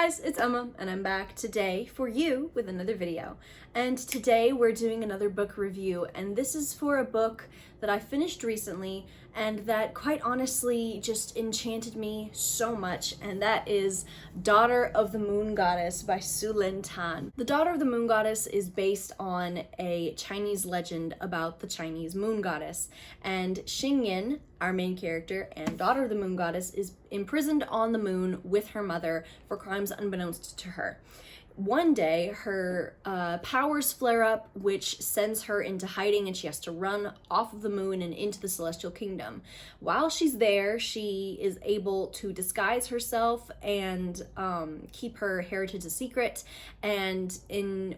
guys, it's Emma, and I'm back today for you with another video. And today we're doing another book review, and this is for a book that I finished recently and that quite honestly just enchanted me so much, and that is Daughter of the Moon Goddess by Lynn. The Daughter of the Moon Goddess is based on a Chinese legend about the Chinese moon goddess, and Xingyin, our main character and Daughter of the Moon Goddess, is imprisoned on the moon with her mother for crimes unbeknownst to her. One day, her powers flare up, which sends her into hiding, and she has to run off of the moon and into the celestial kingdom. While she's there, she is able to disguise herself and keep her heritage a secret, and in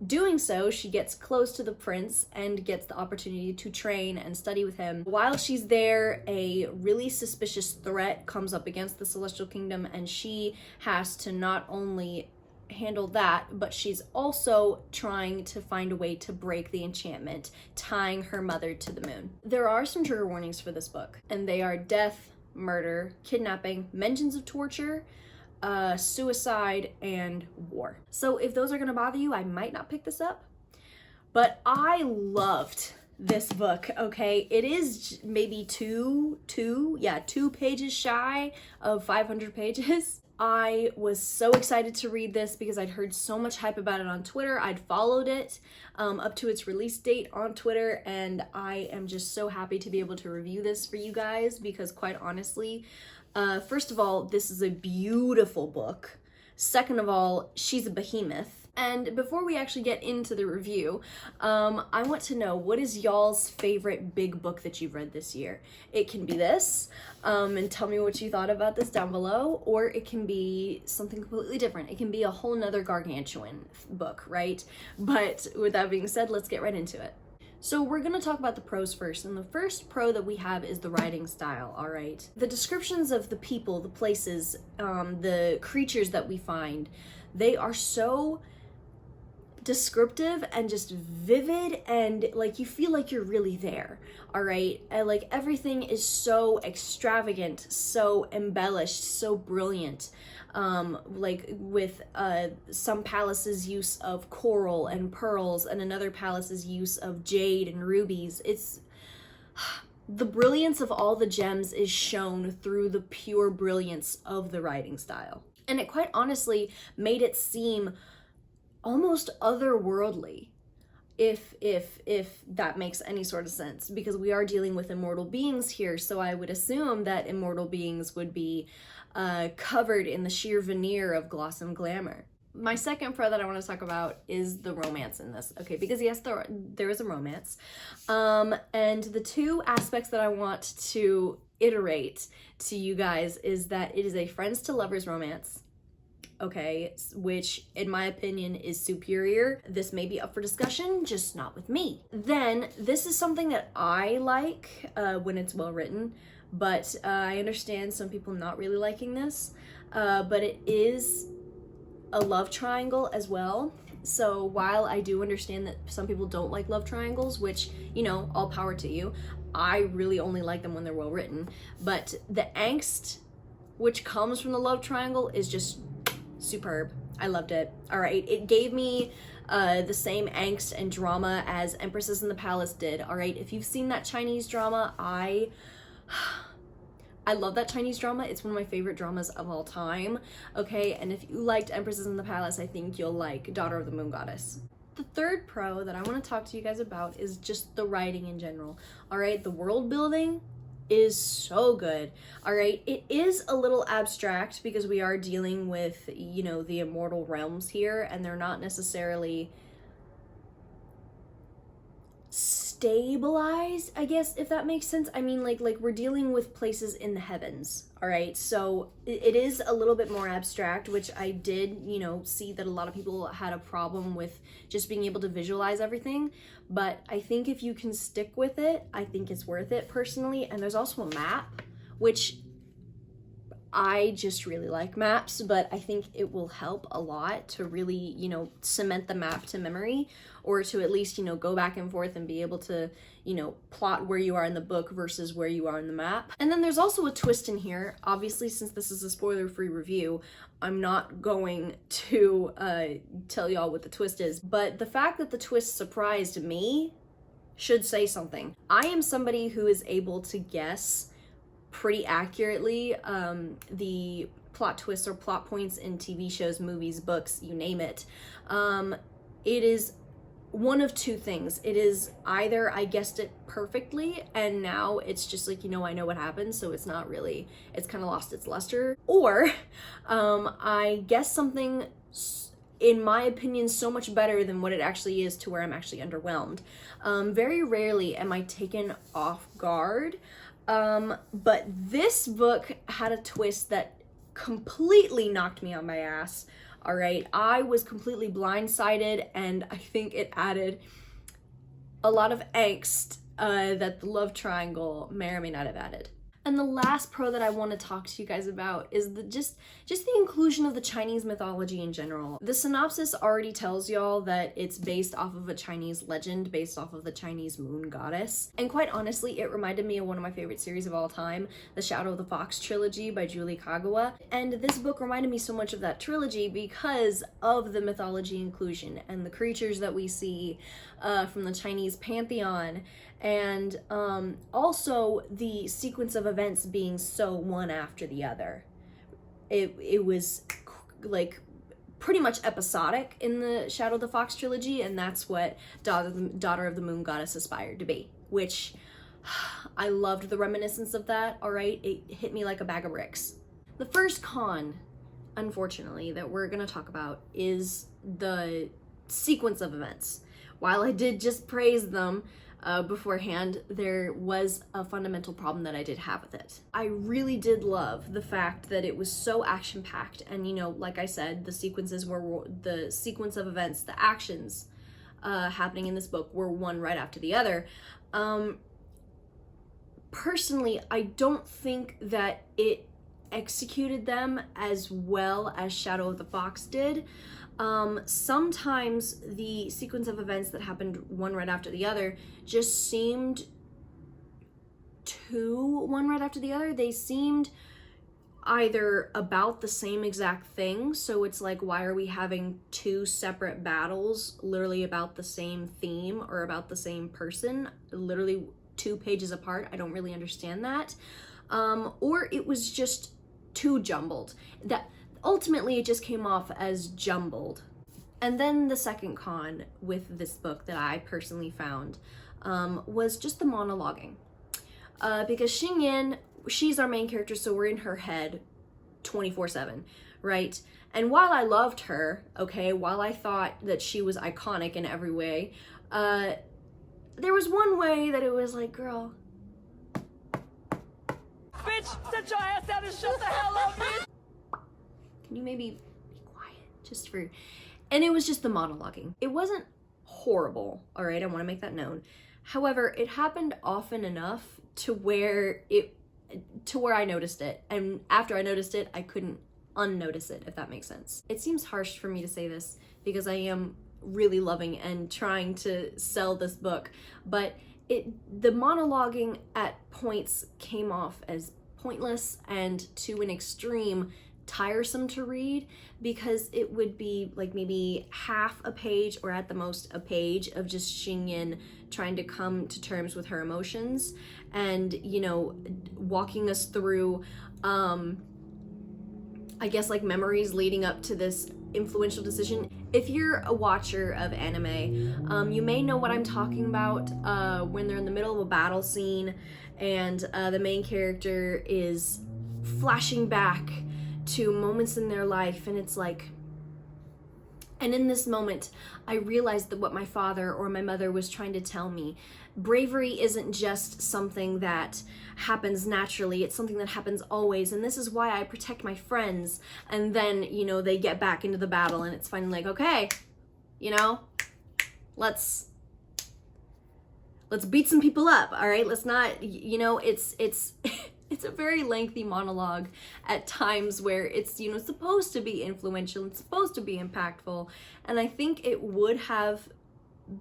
doing so, she gets close to the prince and gets the opportunity to train and study with him. While she's there, a really suspicious threat comes up against the celestial kingdom, and she has to not only handle that, but she's also trying to find a way to break the enchantment, tying her mother to the moon. There are some trigger warnings for this book, and they are death, murder, kidnapping, mentions of torture, suicide, and war. So if those are gonna bother you, I might not pick this up, but I loved this book, okay? It is maybe two pages shy of 500 pages. I was so excited to read this because I'd heard so much hype about it on Twitter. I'd followed it up to its release date on Twitter, and I am just so happy to be able to review this for you guys because, quite honestly, first of all, this is a beautiful book. Second of all, she's a behemoth. And before we actually get into the review, I want to know, what is y'all's favorite big book that you've read this year? It can be this, and tell me what you thought about this down below, or it can be something completely different. It can be a whole nother gargantuan book, right? But with that being said, let's get right into it. So we're gonna talk about the pros first, and the first pro that we have is the writing style, all right? The descriptions of the people, the places, the creatures that we find, they are so descriptive and just vivid, and like you feel like you're really there, all right? And like everything is so extravagant, so embellished, so brilliant, like with some palace's use of coral and pearls and another palace's use of jade and rubies. It's the brilliance of all the gems is shown through the pure brilliance of the writing style, and it quite honestly made it seem almost otherworldly, if that makes any sort of sense, because we are dealing with immortal beings here, so I would assume that immortal beings would be covered in the sheer veneer of gloss and glamour. My second pro that I want to talk about is the romance in this, okay, because yes, there is a romance, and the two aspects that I want to iterate to you guys is that it is a friends to lovers romance, okay, which in my opinion is superior. This may be up for discussion, just not with me. Then this is something that I like when it's well written, but I understand some people not really liking this, but it is a love triangle as well. So while I do understand that some people don't like love triangles, which, you know, all power to you, I really only like them when they're well written, but the angst which comes from the love triangle is just superb. I loved it. All right, it gave me the same angst and drama as Empresses in the Palace did. All right, if you've seen that Chinese drama, I love that Chinese drama. It's one of my favorite dramas of all time. Okay, and if you liked Empresses in the Palace, I think you'll like Daughter of the Moon Goddess. The third pro that I want to talk to you guys about is just the writing in general. All right, the world building is so good. All right, it is a little abstract because we are dealing with, you know, the immortal realms here, and they're not necessarily stabilized, I guess, if that makes sense. I mean, like we're dealing with places in the heavens, all right? So it is a little bit more abstract, which I did, you know, see that a lot of people had a problem with just being able to visualize everything. But I think if you can stick with it, I think it's worth it personally. And there's also a map, which I just really like maps, but I think it will help a lot to really, you know, cement the map to memory, or to at least, you know, go back and forth and be able to, you know, plot where you are in the book versus where you are in the map. And then there's also a twist in here. Obviously, since this is a spoiler-free review, I'm not going to tell y'all what the twist is, but the fact that the twist surprised me should say something. I am somebody who is able to guess pretty accurately the plot twists or plot points in TV shows, movies, books, you name it. It is one of two things. It is either I guessed it perfectly and now it's just like, you know, I know what happened, so it's not really, it's kind of lost its luster, or I guessed something in my opinion so much better than what it actually is to where I'm actually underwhelmed. Very rarely am I taken off guard. But this book had a twist that completely knocked me on my ass. All right, I was completely blindsided, and I think it added a lot of angst that the love triangle may or may not have added. And the last pro that I want to talk to you guys about is just the inclusion of the Chinese mythology in general. The synopsis already tells y'all that it's based off of a Chinese legend, based off of the Chinese moon goddess. And quite honestly, it reminded me of one of my favorite series of all time, the Shadow of the Fox trilogy by Julie Kagawa. And this book reminded me so much of that trilogy because of the mythology inclusion and the creatures that we see from the Chinese pantheon, and also the sequence of events being so one after the other. It was like pretty much episodic in the Shadow of the Fox trilogy, and that's what Daughter of the Moon Goddess aspired to be, which I loved the reminiscence of that, all right? It hit me like a bag of bricks. The first con, unfortunately, that we're gonna talk about is the sequence of events. While I did just praise them beforehand, there was a fundamental problem that I did have with it. I really did love the fact that it was so action-packed, and you know, like I said, the sequences were the sequence of events, the actions happening in this book were one right after the other. Personally, I don't think that it executed them as well as Shadow of the Fox did. Sometimes the sequence of events that happened one right after the other just seemed too one right after the other. They seemed either about the same exact thing, so it's like, why are we having two separate battles literally about the same theme or about the same person, literally 2 pages apart? I don't really understand that. Or it was just too jumbled. That ultimately it just came off as jumbled. And then the second con with this book that I personally found was just the monologuing. Because Xingyin, she's our main character, so we're in her head 24/7, right? And while I loved her, okay, while I thought that she was iconic in every way, there was one way that it was like, girl, bitch, sit your ass down and shut the hell up, bitch! Can you maybe be quiet just for... And it was just the monologuing. It wasn't horrible, all right? I want to make that known. However, it happened often enough to where I noticed it. And after I noticed it, I couldn't unnotice it, if that makes sense. It seems harsh for me to say this because I am really loving and trying to sell this book, but the monologuing at points came off as pointless and to an extreme tiresome to read, because it would be like maybe half a page or at the most a page of just Xingyin trying to come to terms with her emotions and, you know, walking us through I guess like memories leading up to this influential decision. If you're a watcher of anime, you may know what I'm talking about when they're in the middle of a battle scene and the main character is flashing back to moments in their life, and it's like, and in this moment I realized that what my father or my mother was trying to tell me, bravery isn't just something that happens naturally, it's something that happens always, and this is why I protect my friends. And then, you know, they get back into the battle and it's finally like, okay, you know, let's beat some people up, all right? Let's not, you know, it's It's a very lengthy monologue at times where it's, you know, supposed to be influential, it's supposed to be impactful, and I think it would have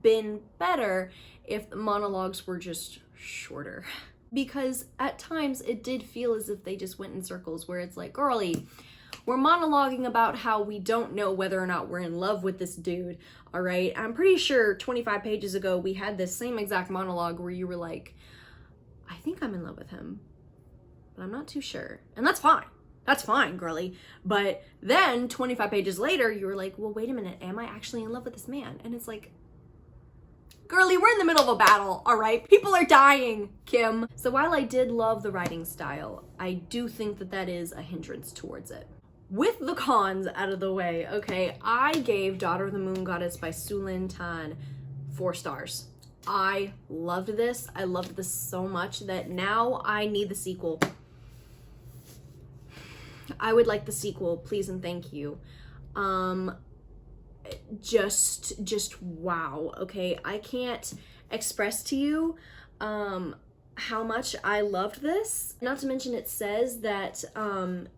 been better if the monologues were just shorter. Because at times it did feel as if they just went in circles where it's like, girly, we're monologuing about how we don't know whether or not we're in love with this dude, all right? I'm pretty sure 25 pages ago we had this same exact monologue where you were like, I think I'm in love with him, but I'm not too sure. And that's fine. That's fine, girly. But then 25 pages later, you were like, well, wait a minute, am I actually in love with this man? And it's like, girly, we're in the middle of a battle, all right? People are dying, Kim. So while I did love the writing style, I do think that that is a hindrance towards it. With the cons out of the way, okay, I gave Daughter of the Moon Goddess by Lynn 4 stars. I loved this. I loved this so much that now I need the sequel. I would like the sequel, please and thank you. Just wow, okay? I can't express to you how much I loved this. Not to mention it says that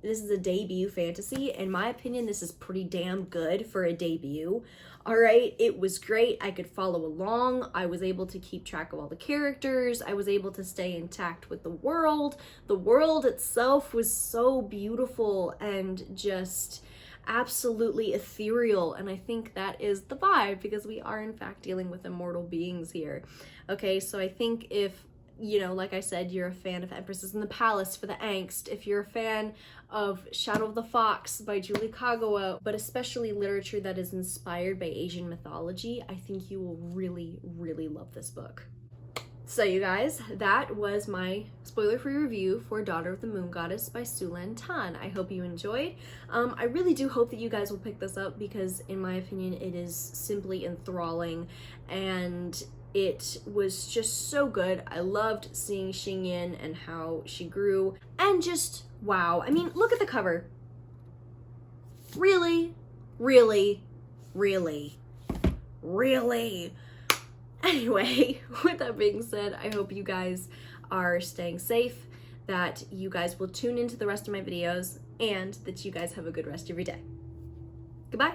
this is a debut fantasy. In my opinion, this is pretty damn good for a debut. All right, it was great. I could follow along. I was able to keep track of all the characters. I was able to stay intact with the world. The world itself was so beautiful and just absolutely ethereal, and I think that is the vibe because we are in fact dealing with immortal beings here. Okay, so I think if, you know, like I said, you're a fan of Empresses in the Palace for the angst, if you're a fan of Shadow of the Fox by Julie Kagawa, but especially literature that is inspired by Asian mythology, I think you will really, really love this book. So you guys, that was my spoiler-free review for Daughter of the Moon Goddess by Lynn. I hope you enjoyed. I really do hope that you guys will pick this up because in my opinion it is simply enthralling and it was just so good. I loved seeing Xingyin and how she grew and just wow. I mean, look at the cover. Really, really, really, really. Anyway, with that being said, I hope you guys are staying safe, that you guys will tune into the rest of my videos, and that you guys have a good rest of your day. Goodbye.